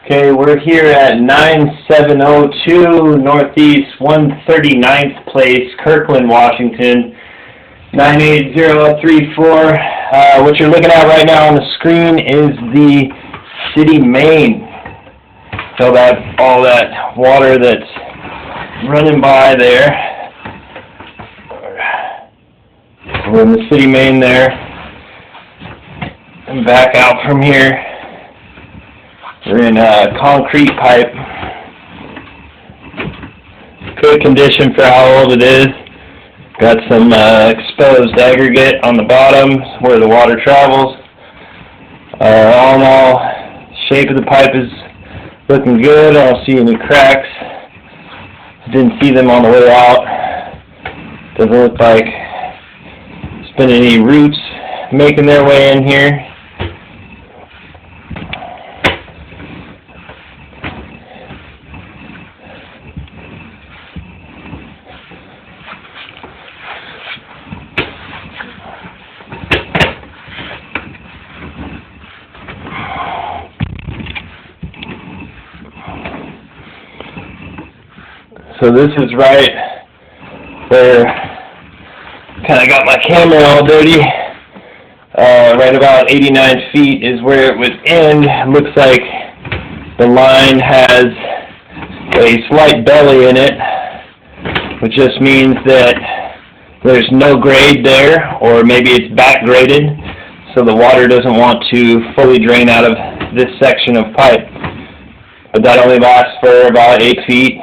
Okay, we're here at 9702 Northeast 139th Place, Kirkland, Washington, 98034. What you're looking at right now on the screen is the city main. So all that water that's running by there. We're in the city main there. And back out from here. We're in a concrete pipe. Good condition for how old it is. Got some exposed aggregate on the bottom where the water travels. All in all, shape of the pipe is looking good. I don't see any cracks. Didn't see them on the way out. Doesn't look like there's been any roots making their way in here. So this is right where kind of got my camera all dirty. Right about 89 feet is where it would end. Looks like the line has a slight belly in it, which just means that there's no grade there, or maybe it's back graded, so the water doesn't want to fully drain out of this section of pipe. But that only lasts for about 8 feet.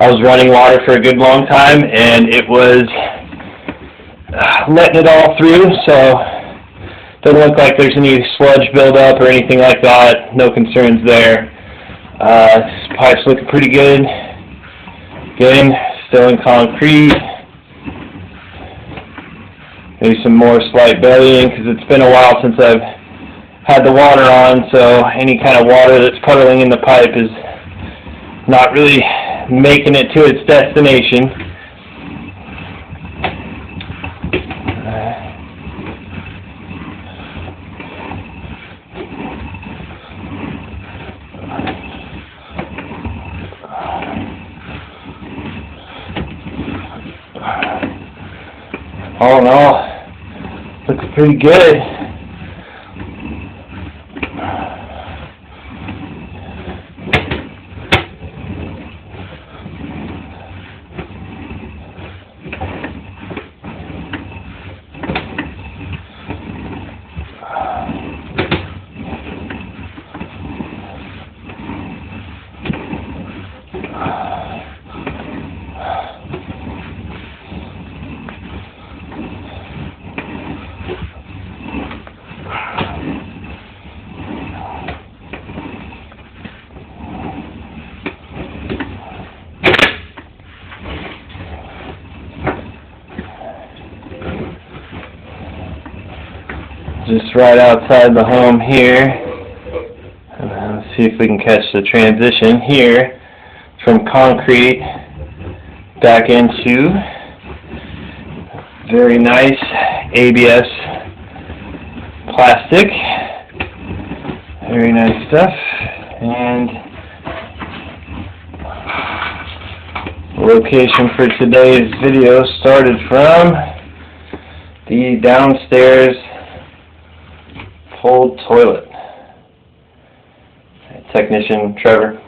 I was running water for a good long time, and it was letting it all through, so it doesn't look like there's any sludge buildup or anything like that. No concerns there. This pipe's looking pretty good. Again, still in concrete. Maybe some more slight bellying because it's been a while since I've had the water on, so any kind of water that's puddling in the pipe is not really making it to its destination. All in all, looks pretty good. Just right outside the home here. Let's see if we can catch the transition here from concrete back into very nice ABS plastic. Very nice stuff. And the location for today's video started from the downstairs full toilet. Technician Trevor.